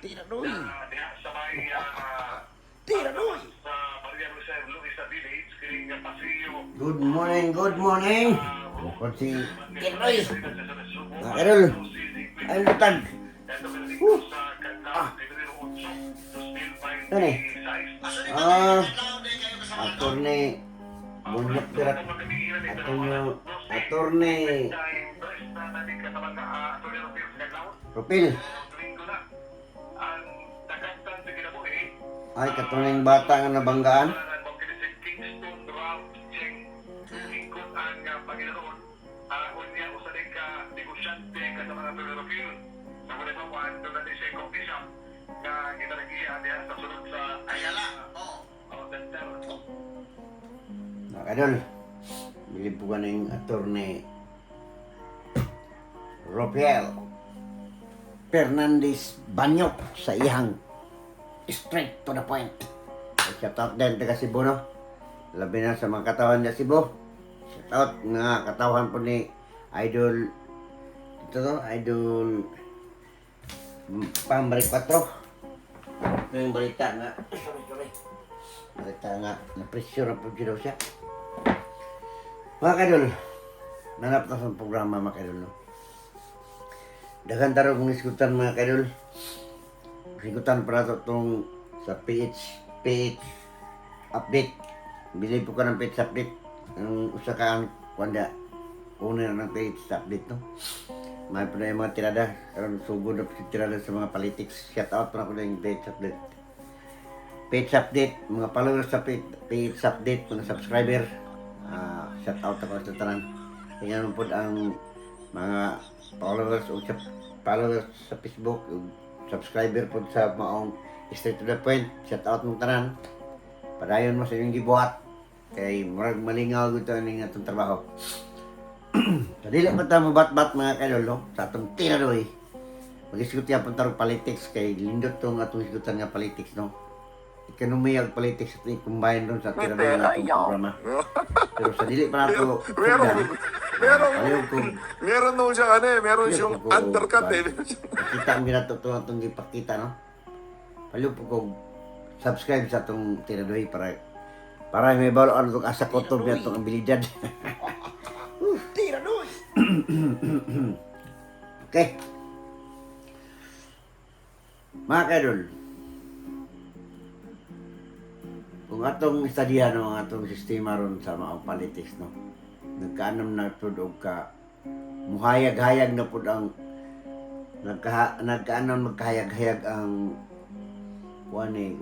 Tira doy. Diha sa may Tira doy. sa Maria Jose Luisa Village kining pasilyo. Good morning, good morning. Bukod si Tira doy. Errol. Ay, butag. Ano eh? Attorney Bunyok Pirat. Attorney Rupil. Ay, katuning bata nga nabanggaan. Nakadol. Bilib po ka ng attorney Ropiel Fernandez Banyok sa ihang straight to the point. Shout out din taga Cebu, no? Labi na sa mga katawan niya Cebu. Shout out nga katawan po ni Idol ito to, Idol Pambalik 4. Ito yung balita nga. Sorry. Balita nga, na-pressure na po daw siya. Mga kadol, nanap na sa programa mga kadol, no? Dagan taro kung iskutan mga kadol. Iskutan para itong sa PH update. Bili po ka ng PH update. Ang usa ka ang kuwanda. Owner ng PH update, no? May po na yung mga tirada. Karoon sugod na po tirada sa mga politics. Shout out na ko na yung PH update. PH update, mga followers sa PH update, mga subscriber. Shout out ako sa tanan. Tingnan mo po ang mga followers o followers sa Facebook, subscriber po sa maong straight to the point. Shout out mong tanan. Padayon mo sa inyong gibuhat. Kay marag malingaw gito ang atong trabaho. So dili pa ta mabat-bat mga kadol, no? Sa atong tiradoy. Mag-isgot ya punta ro politics kay lindot tong atong isgutan nga politics, no? Ekonomiya ug politics at i-combine doon sa tiradoy nga atong programa. Pero sa dili pa nato Meron nung siya meron siyang undercut eh. Kita ang ginatuto atong gipakita, no? Paliw po ko subscribe sa atong tiradoy para may balo ano itong asa kotob niya itong abilidad. Tira doy. Okay. Mga kadol, kung atong istadihan no, ang atong sistema ron sa mga politics, no? Nagkaanam na tudog ka, muhayag-hayag na po ang nagkaanam magkahayag-hayag ang wani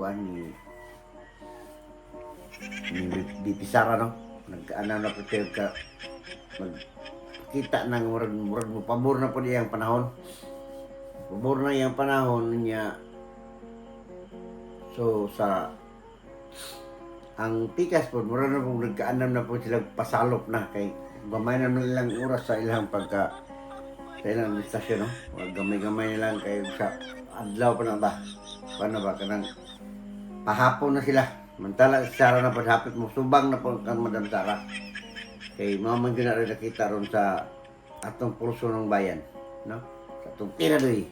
ni Pisara, no? Nagkaanam na po tayo ka magkita ng murag mo pabor na po niya ang panahon. Pabor na yung panahon niya. So sa ang pikas po, murag na po nagkaanam na po sila pasalop na kay gamay na nilang oras sa ilang sa ilang istasyon, no? Gamay-gamay na lang kay sa adlaw pa na ba? Paano ba? Kanang pahapon na sila. Mantala Sara na paghapit mo, subang na po kang Madam Sara. Kay mamang yun na rin nakita ron sa atong pulso ng bayan, no? Sa atong tiradoy.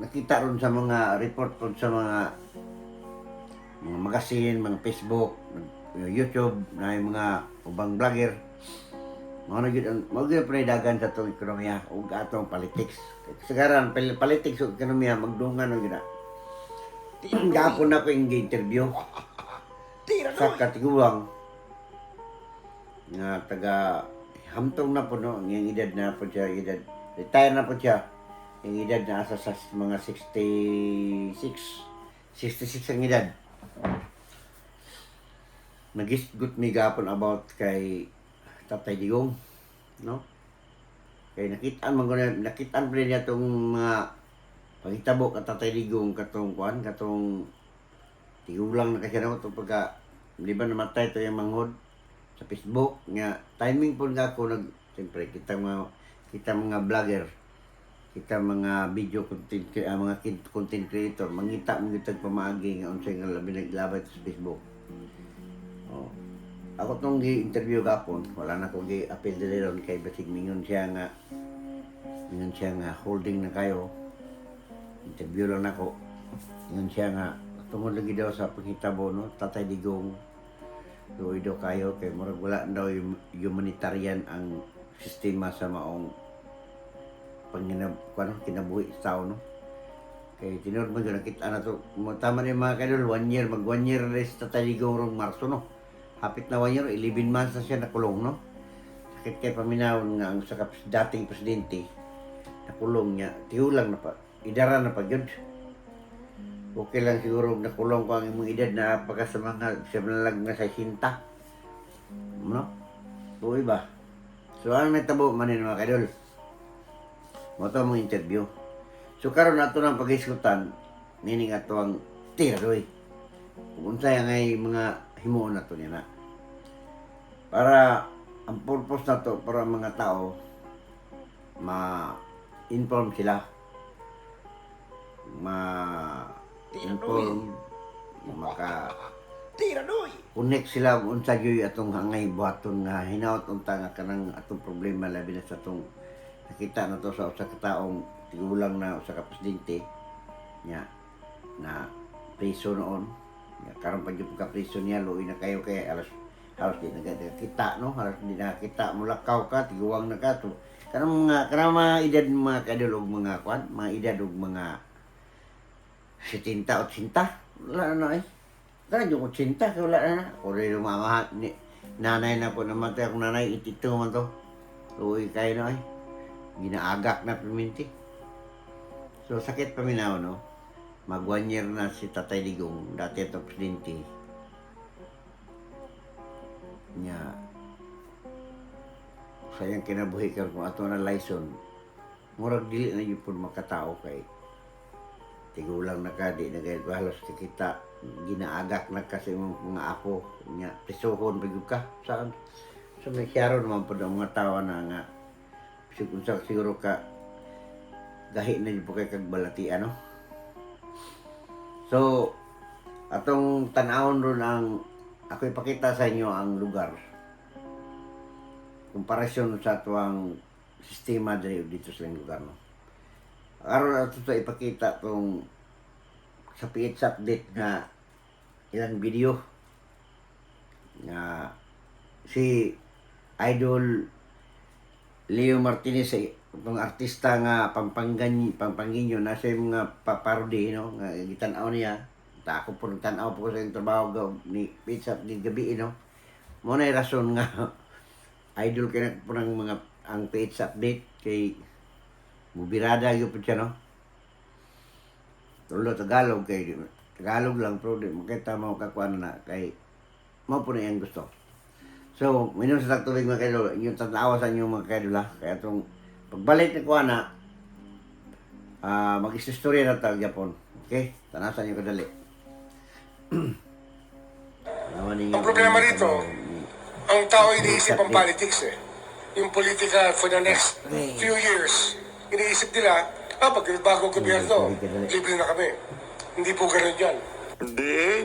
Nakita ron sa mga report po sa mga magazine, mga Facebook, YouTube, na yung mga ubang vlogger. Mga dagan sa itong ekonomiya o atong politics. Sagaran, politics o ekonomiya, magdungan o gina. Gapon ako yung interview sa katiguang nga taga hamtong na po, no, yung edad na po siya, retire na po siya, yung edad na asa sa mga 66 ang edad. Nagisgot mi gapon about kay Tatay Digong, no? Kay nakitaan pa rin niya itong mga pagitabo ka Tatay Digong katong tigulang na kasi na ito pagka di ba namatay ito yung manghod sa Facebook nga timing po nga ako siyempre kita mga vlogger, kita mga video content mga content creator mangita pamaagi nga unsay nga labi naglabay sa Facebook. Oh. Ako tong gi-interview gapon, wala na ko gi-appeal dili ron kay basig mingon siya nga holding na kayo. interview lang ako. Yun siya nga, tungod lagi daw sa panghitabo, no? Tatay Digong, luoy daw kayo, kay murag wala daw yung humanitarian ang sistema sa maong kinabuhi sa tao, no? Kay tinurod mo yun, nakita na to. Tama na yung mga kadol, 1 year, mag 1 year na sa Tatay Digong rong Marso, no? Hapit na 1 year, 11 months na siya nakulong, no? Sakit kay paminawon nga ang sa dating presidente, nakulong niya, tihulang na pa, idara na pa yun. Okay lang siguro nakulong ko ang imong edad na pagka sa mga sinalag na sa sinta. No? Tuwi ba? So ang natabo manin mga kadol. Mo to mong interview. So karon nato nang pag-iskutan nining ato ang tiroy. Kung unsay ngay mga himuon nato niya na. Para ang purpose nato para ang mga tao ma-inform sila. Ma-inform, Tiradoy! connect sila kung unsa gyud atong hangay buhaton nga hinaut unta nga kanang atong problema labi na sa atong nakita na to sa usa ka taong tigulang na usa ka presidente nya na preso noon nya karon pa gyud ka preso niya luoy na kayo kay halos di nakita no halos di nakita mulakaw ka tiguwang na ka to kanang mga edad mga kadulog mga kwan mga edad og mga 70 80 wala na eh. Kana yung 80 kaya wala na. O rin yung mama ni nanay na po namatay akong nanay 82 man to. Uy kayo na eh. Ginaagak na perminti. So sakit paminaw no. Mag 1 year na si Tatay Digong dati itong presidente. Nya sayang kinabuhi ka kung ato na layson. Murag dili na yun po makatao kay tigulang na ka, di na kayo halos kita ginaagak na kasi mga apo niya, prisuhon pagod ka saan? So may siyaro naman po ang mga tao na nga siguro ka gahi na yun po kayo kagbalati ano. So atong tanawon ron ang ako ipakita sa inyo ang lugar komparasyon sa tuwang sistema dito sa lugar no. Aron na ito ipakita itong sa PH update na ilang video na si Idol Leo Martinez itong artista nga Pampanginyo na sa mga paparody no nga gitanaw niya ta ako po tanaw po sa trabaho ni PH update gabi no mo na rason nga idol kaya po ng mga ang PH update kay mubirada yung po siya, no? Tulo Tagalog kay Tagalog lang pero di makita mo kakuan na kay mo po na yung gusto. So, minum sa tagtubig mga kaidol, yung tanawa sa inyo mga kaidol ha. Kaya itong pagbalik ni kuan na mag-istorya na tawag Japon. Okay? Tanasan niyo kadali. Ang problema rito, ang tao iniisip ang politics eh. Yung politika for the next few years, iniisip nila, pag bago gobyerno, libre na kami. Hindi po ganun yan.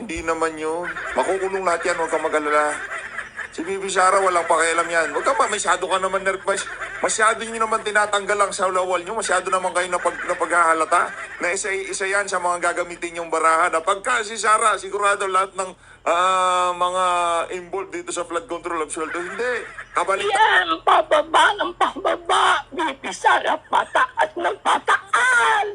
Hindi naman yun. Makukulong lahat yan, huwag kang mag-alala. Si Bibi Sara, walang pakialam yan. Huwag ka pa, masyado ka naman nervous. Masyado nyo naman tinatanggal ang sa lawal nyo. Masyado naman kayo napaghahalata. Na isa yan sa mga gagamitin yung baraha. Na pagka si Sara, sigurado lahat ng mga involved dito sa flood control of sweldo. Hindi. Kabalik. Yan! Pababa ng pababa! Bibi Sara pataas ng pataas!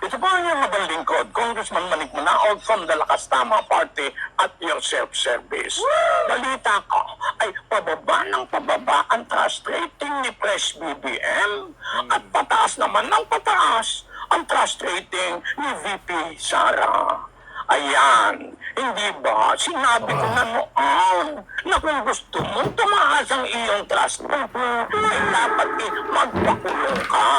Ito po ang mga lingkod, Congressman Manik Manaog from the Lakas Tama Party at your self-service. Balita ko ay pababa ng pababa ang trust rating ni Press BBM at pataas naman ng pataas ang trust rating ni VP Sara. Ayan, hindi ba sinabi ko na noon na kung gusto mong tumaas ang iyong trust rating, ay dapat magpakulong ka.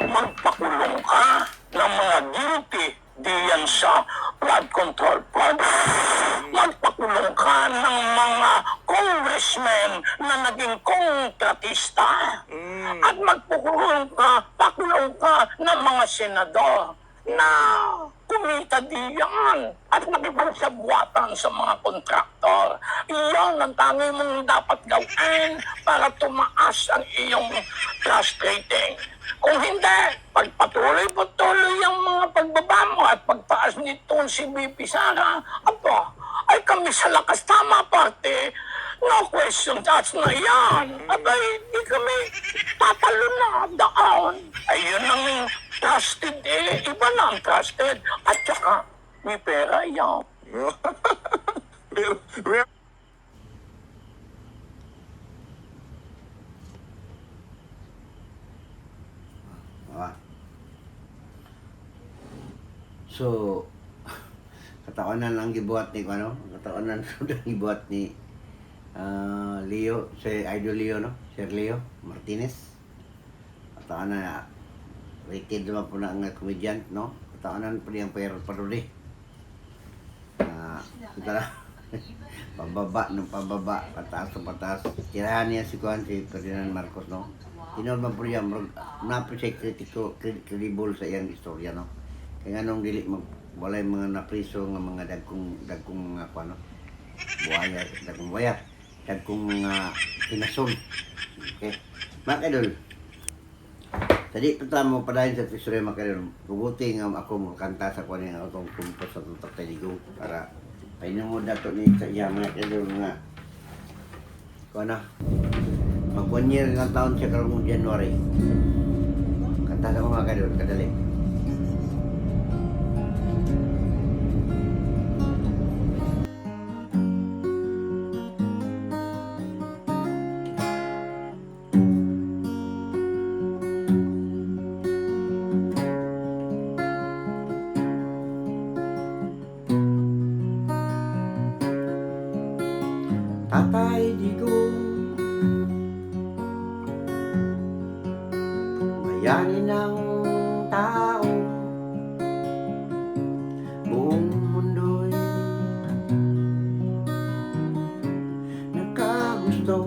Magpakulong ka ng mga guilty diyan sa flood control project. Magpakulong ka ng mga congressmen na naging kontratista. At magpakulong ka ng mga senador na kung kumita diyan at nakipagsabwatan sa mga kontraktor. Iyon ang tangi mong dapat gawin para tumaas ang iyong trust rating. Kung hindi, pagpatuloy-patuloy ang mga pagbaba mo at pagtaas nitong si VP Sara, ay kami sa Lakas Tama Party, no question asked na yan. Di kami tatalo na doon. Ayun ang trusted iba na ang trusted. At saka, may pera yan. Pero, Ah. So, kataonan lang gibuhat ni ano? Kataonan lang gibuhat ni Leo, si Idol Leo, no? Sir Leo Martinez. Kataonan na rated naman po na ang comedian, no? Kataonan po niyang parody. Kita na. Pababa ng pababa, pataas ng pataas. Tirahan niya si Ferdinand Marcos, no? Tinurman po niya, napo siya credible sa iyang istorya, no? Kaya nga nung dili, wala yung mga napriso ng mga dagkong mga ano, buhaya, dagkong buhaya, dagkong mga kinasol. Okay? Mga kadol, tadi pa mo padayon sa istorya mga kadol, bubuti nga ako makanta sa kwan yung akong kumpos sa tutak taligo para painom mo dato ni sa iya mga kadol nga kung ano, mag 1 year ng taon siya karong January. Kanta na mga kadol, kadali. Tatay Digong, bayani ng tao, buong mundo'y nagkagusto.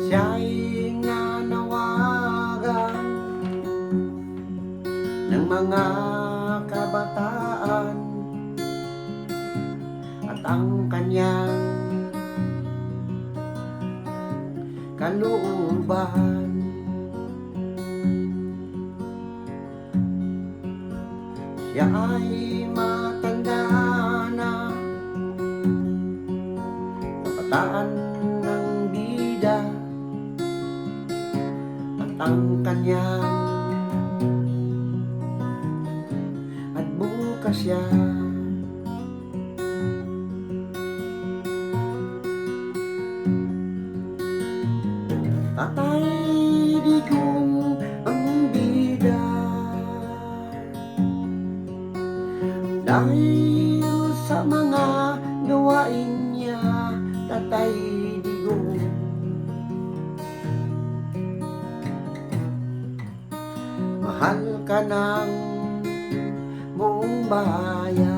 Siya'y nanawagan ng mga kabataan at ang kanyang kalooban. Siya ay matanda na, kabataan ng bida at ang kanyang at bukas siya. Tatay Digong ang bida, dahil sa mga gawain niya. Tatay Digong, mahal ka ng buong bayan.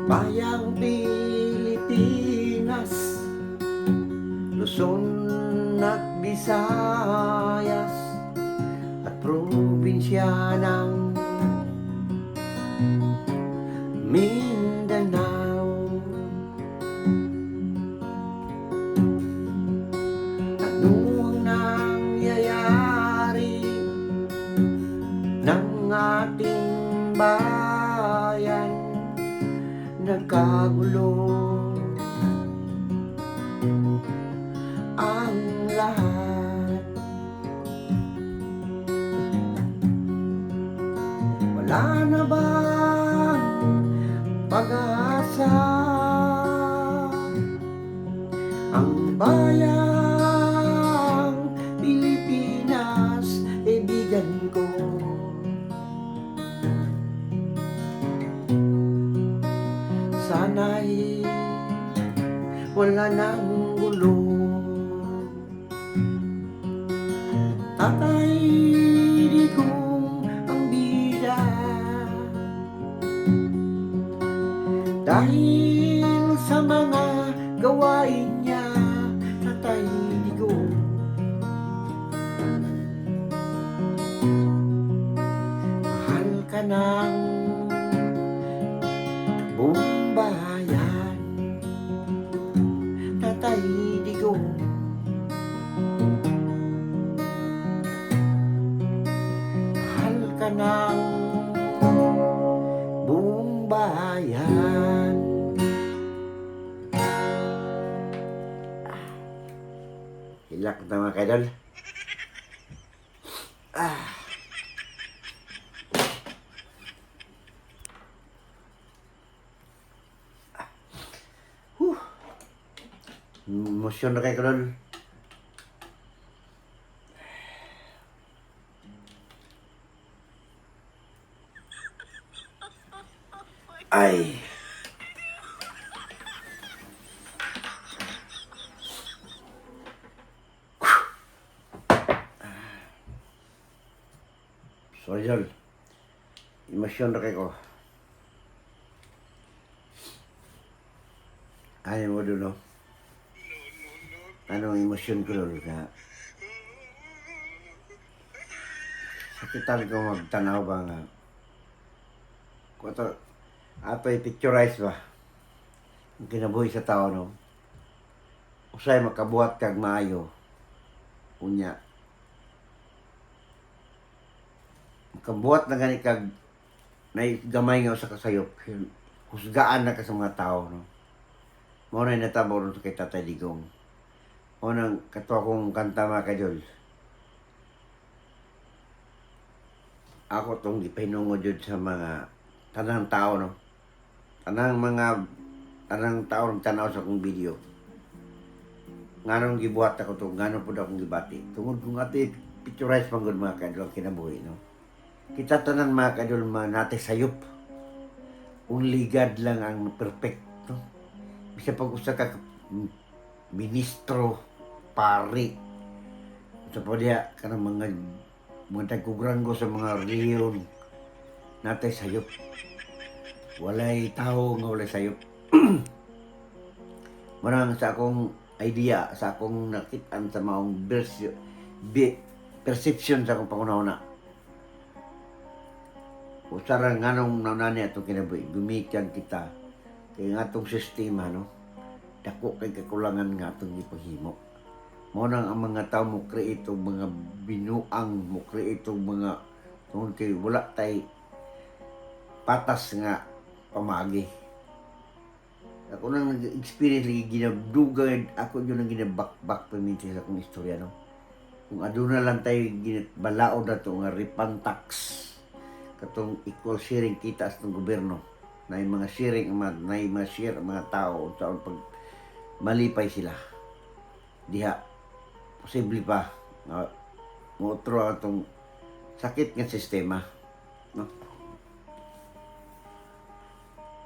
Bayang Pilipinas, Luzon at Visayas at probinsya ng Mindanao. Ano ang nangyayari ng ating bayan? Nagkagulo ang lahat. Wala na bang pag-asa? Ang bayang Pilipinas, kaibigan ko. Sana'y wala nang gulo. Tatay Digong ang bida. Dahil sa mga gawain niya, Tatay Digong. Mahal ka ng buong bayan, Tatay Digong. Mahal ka ng buong bayan. Hilak na mga kaidol. Emosyon na kayo kaidol. Ay. Sorry, Jol. Emosyon na kayo ko. Ayaw mo doon, no? Anong emosyon ko doon ka? Sakitan ko magtanaw ba nga? Kung ito, ato i-picturize ba? Ang kinabuhi sa tao, no? Usay makabuhat kag maayo. Unya. Makabuhat na gani kag gamay nga sa kasayop. Husgaan na ka sa mga tao, no? Mao na natabo ron kay Tatay Digong. O nang kato akong kanta mga kaidol. Ako tong gipahinungod jud sa mga tanang tao, no? Tanang tao nang tanaw sa akong video. Nganong gibuhat ako to, nganong pud akong gibati. Tungod kung ati picturize pang gud mga kaidol ang kinabuhi, no? Kita tanan mga kaidol natay sayop. Only God lang ang perfect, no? Bisa pag usa ka ministro, pari, sa pa diya ka ng mga tagkugranggo sa mga rehiyon, natay sayop. Walay tao nga walay sayop. Marang sa akong idea, sa akong nakitaan sa maong perception sa akong pangunauna. Usara nga nung naunani atong kinabuhi, gumikan kita kay nga atong sistema, no? Dako kay kakulangan nga atong ipaghimo. Mao nang ang mga tao mo create og mga binuang, mo create og mga tungod kay wala tay patas nga pamagi. Ako nang nag-experience lagi ginabdugay, ako yun ang ginabakbak paminti sa akong istorya, no? Kung aduna lang tayo balaod na ito nga refund tax, katong equal sharing kita sa gobyerno, na yung mga sharing, na yung mga share ang mga tao taon pag malipay sila. Diha, posible pa nga mautro atong sakit nga sistema, no?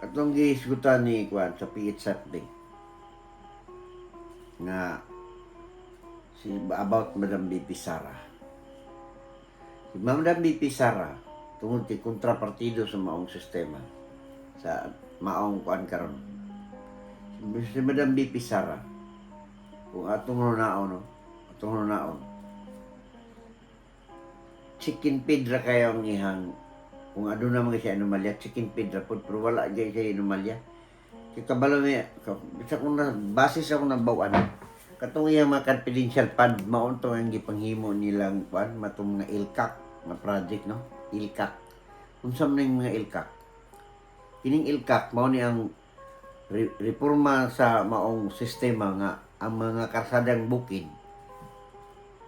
Katong gihisgutan ni Kwan sa PHF Day nga about Madam BP Sara. Si Madam BP Sara tungod kay kontrapartido sa maong sistema, sa maong kuan karon. Si Madam BP Sara, kung atong nunaon, no? Atong nunaon, chicken feed ra kayo ang ihang, kung ano na mga siya anomalya, chicken feed ra po, pero wala dyan siya anomalya. Kaya kabalo niya, bisa kong na, basis ako ng bawan, katong iyang mga confidential fund, maon to ang gipanghimo nilang kuan, matong mga ILCAC, na project, no? ILCAC. Kung saan na yung mga ILCAC? Kining ILCAC, mao ni ang reforma sa maong sistema nga ang mga karsadang bukid,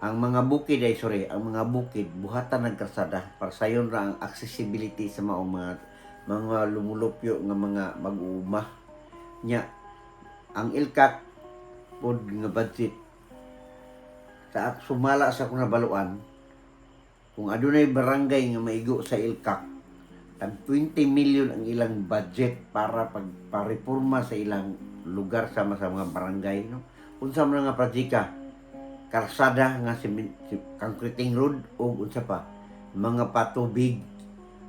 ang mga bukid ang mga bukid buhatan ng karsada para sayon ra ang accessibility sa maong mga lumulupyo nga mga mag-uuma nya. Ang ILCAC pod nga budget sa sumala sa akong nabaluan, kung adunay barangay nga maigo sa ILCAC, tag 20 million ang ilang budget para pagpareforma sa ilang lugar sama sa mga barangay, no? Unsa man nga pratika, karsada nga concreting road o unsa pa, mga patubig.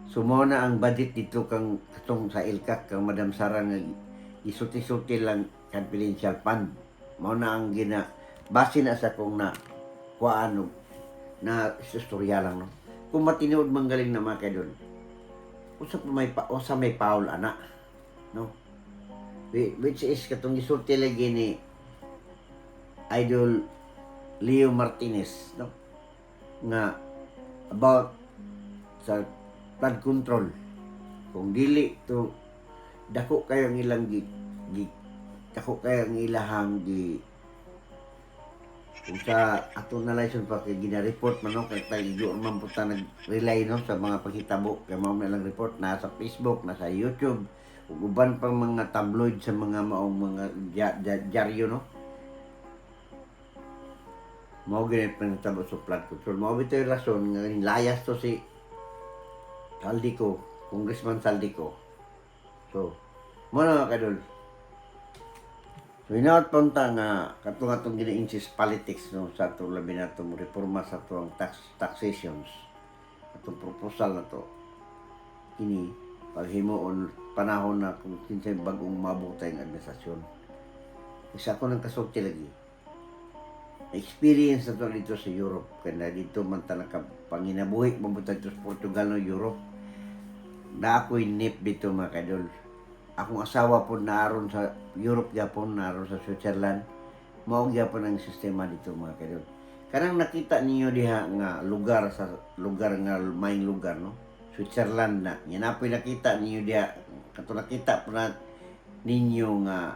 Sumona ang budget dito kang katong sa Ilkak kang Madam Sara nga isuti-suti lang confidential fund. Mao na ang base na sa kung na kuan na istorya lang no. Kung matinood manggaling na mga kaidol. Usa may Paul ana no. Which is katong isulti lagi ni Idol Leo Martinez no nga about sa flood control. Kung dili to dako kayo ang ilang dako kayo ang ilahang kung sa ato na license pa kay gina-report man no kay tayo man puta nag-rely no sa mga paghitabo kay mao na lang report na sa Facebook, na sa YouTube, ug uban pang mga tabloid sa mga maong mga dyaryo no. Mao ganit panitabo sa flood control. Mao bitaw yung rason nga layas to si Saldico, Congressman Saldico. So, mo na mga kadol. So, inaot punta nga katong gina-insist politics no sa ato labi na itong reforma sa itong taxations. Itong proposal na to. Kini, paghimuon panahon na kung kinsay bagong mabutay ng administrasyon. Isa ko ng kasulti lagi. Experience na to dito sa Europe. Kaya dito man talaga panginabuhi mabutay dito sa Portugal no Europe. Na ako'y nip dito mga kadol. Akong asawa po naaron sa Europe gyapon, naaron sa Switzerland. Mao gyapon ang sistema dito mga kadol. Kanang nakita ninyo diha nga lugar nga maing lugar no. Switzerland na. Yan apoy nakita ninyo diha kato nakita po na ninyo nga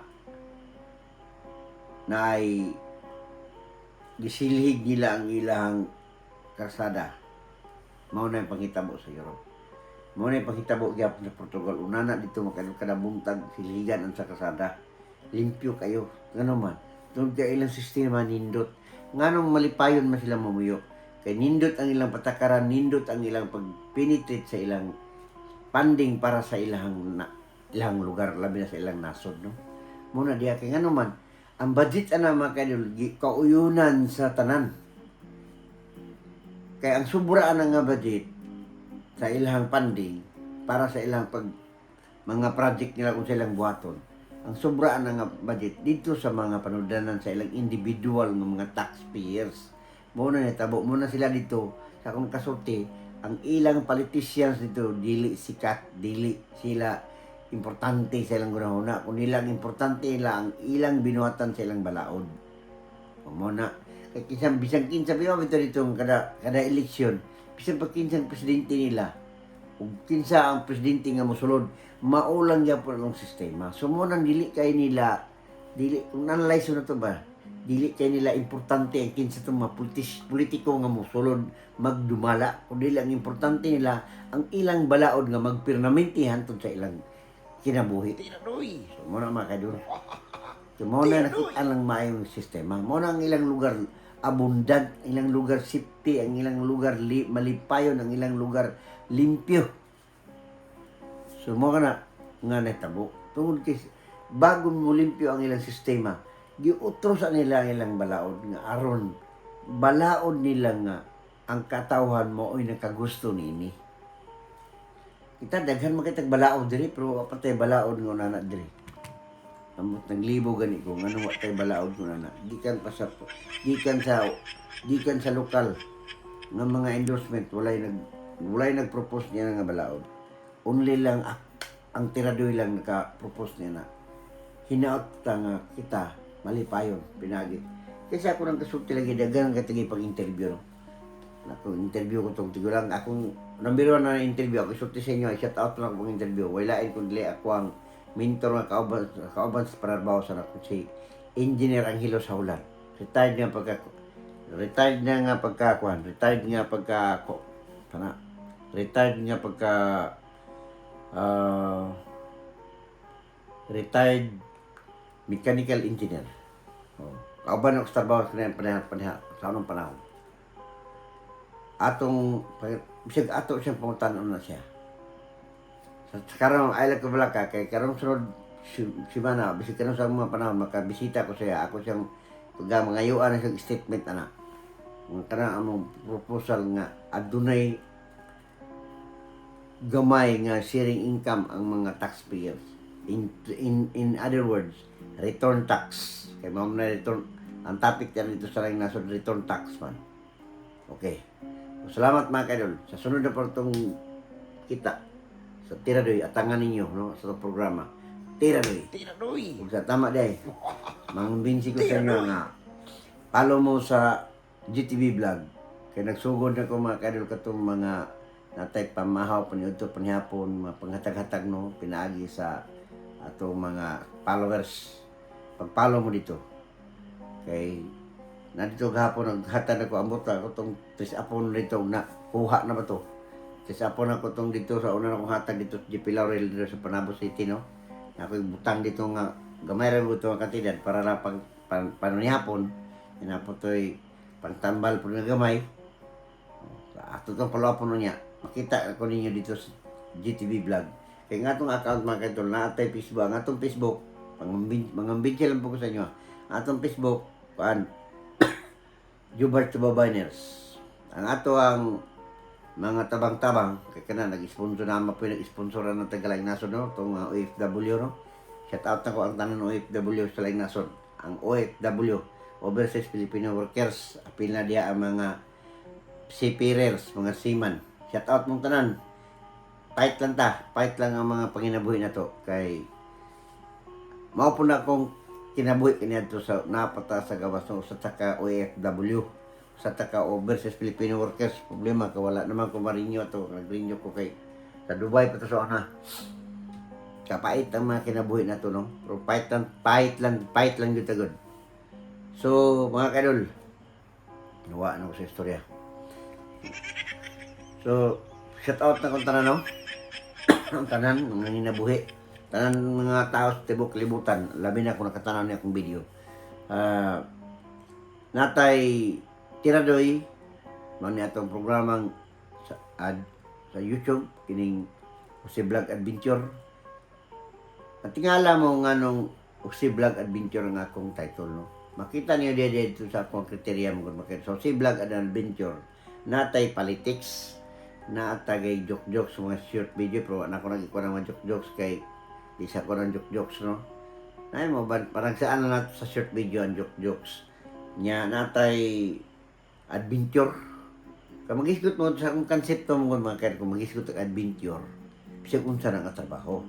naay gisilhig nila ang ilang kalsada. Mao na yung panghitabo sa Europe. Mao na yung panghitabo gyapon sa Portugal. Unana dito kada buntag silhigan ang sa kalsada. Limpyo kayo. Ngano man. Tungod kay ilang sistema nindot. Nganong malipayon man sila mamuyo. Kay nindot ang ilang patakaran, nindot ang ilang pagpenetrate sa ilang funding para sa ilang lugar, labi na sa ilang nasod no. Muna diha kay ngano man ang budget ana mga kadol kauyunan sa tanan. Kaya ang sobra na nga budget sa ilang funding para sa ilang mga project nila kung silang buhaton. Ang sobra na nga budget dito sa mga panudanan sa ilang individual ng mga taxpayers. Muna nitabo muna sila dito sa kung kasulti ang ilang politicians dito dili sikat, dili sila importante sa ilang gunahuna. Kung nilang importante nila ang ilang binuhatan sa ilang balaod. Muna kay bisang kinsa biyo dito kada eleksyon. Bisang pag kinsang presidente nila, ug kinsa ang presidente nga mosulod, maulang gyapon ang sistema. So mo nang dili kung analyze na to ba, dili kay nila importante ang kinsa tong mga politiko nga mosulod magdumala. Kung dili ang importante nila ang ilang balaod nga magpirnamenti hantod sa ilang kinabuhi. So mo na mga kadol. So mo na nakita lang maayong sistema. Mo na ang ilang lugar abundant, ang ilang lugar safety, ang ilang lugar malipayon, ang ilang lugar limpyo. So mo na nga natabo. Tungod kay bago mo limpyo ang ilang sistema, giutros nila ang ilang balaod nga aron balaod nila nga ang katawhan mo ay nakagusto nini. Kita daghan makitag balaod diri pero patay balaod nga nana diri. Amot naglibo gani ko ngano wa tay balaod ko nana. Gikan sa lokal nga mga endorsement walay nagpropose niya nga balaod. Only lang ang tiradoy lang naka-propose niya na. Hinaot ta nga kita malipayon pinagi. Kasi ako nang kasulti lagi dagan katigi pag-interview no. Ako interview ko tong tigulang akong number 1 na interview ako isulti sa inyo shout out lang akong interview. Wala kun dili ako ang mentor nga kauban sa trabaho sa nako si Engineer Angelo Saulan. Retired nga pagka retired mechanical engineer. Kauban ako sa trabaho sa anong panahon. Bisag ato siyang pangutan-on na siya. Karon ay lang ko balaka kay karon sunod simana bisig karon sa mga panahon makabisita ko siya ako siyang pagmangayuan sa statement ana. Ang kana among proposal nga adunay gamay nga sharing income ang mga taxpayers. In other words, return tax. Kay mao na return ang topic yan dito sa lang nasod return tax man. Okay. Salamat mga kaidol. Sa sunod na portong kita sa Tiradoy atangan ninyo no sa programa. Tiradoy. Ug sa tama day. Mangumbinsi ko sa inyo nga follow mo sa GTV vlog. Kay nagsugod na ko mga kaidol katong mga natay pamahaw paniudto panihapon mga panghatag-hatag no pinaagi sa atong mga followers. Pag-follow mo dito. Kay nandito gahapon naghatag ako ambot ako tong tisapon dito na kuha na ba to. Tisapon ako tong dito sa una akong hatag dito sa GP Laurel dito sa Panabo City no. Ako butang dito nga gamay ra buto ang kantidad para na pag panihapon inapotoy pangtambal po nga gamay. Ato tong palapon niya. Makita ko ninyo dito sa GTV vlog. Kay nga itong account mga kaidol na atay Facebook. Ang atong Facebook, mangambidya lang po ko sa inyo. Atong Facebook, Jubart Babainers. Ang ato ang mga tabang-tabang, kaya ka na, nag-sponsor naman po yung nag-sponsoran ng Tagalang Nasod, no? Itong OFW, no? Shout out na ko ang tanan ng OFW sa Tagalang Nasod. Ang OFW, Overseas Filipino Workers, apil na diya ang mga seafarers, mga seaman. Shout out mong tanan. Fight lang ta. Fight lang ang mga panginabuhi na to. Kay mao po na akong kinabuhi kaniadto sa napata sa gawas no sa taka OFW, sa taka Overseas Filipino Workers. Problema ka wala naman ko marinyo to. Nagrinyo ko kay sa Dubai pa to sa una. Kapait ang mga kinabuhi na to no. Pero fight lang gyud tagod. So mga kadol, nawa na ko sa istorya. So, shout out na kung tanan, no? Ang tanan, mga ninabuhi. Tanan mga tao sa tibok libutan. Labi na kung nakatanan niya akong video. Natay Tiradoy, mga atong programang sa YouTube, kining Usi Vlog Adventure. At tingala mo nga nung Usi Vlog Adventure nga akong title, no? Makita niyo dito sa akong kriteria mo kung makita. So, Usi Vlog Adventure, natay politics, na tagay joke-jokes mga short video pero na ko nagikuha ng mga joke-jokes kay isa ko ng joke-jokes no ay mo parang saan na sa short video ang joke-jokes nya natay adventure kung mag-isgot mo sa akong konsepto mo mga kaya kung mag-isgot ang adventure bisag unsa na nga trabaho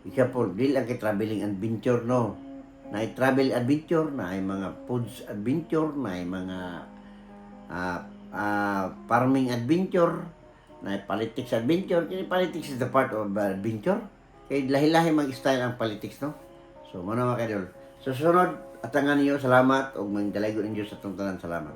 example dili lang kay traveling adventure no na travel adventure na ay mga foods adventure na ay mga farming adventure, na politics adventure. Kaya politics is the part of adventure. Kaya lahi-lahi mag-style ang politics, no? So, mga kaidol. So, sunod, atangan niyo, salamat, o magdalago ninyo sa tungtanan, salamat.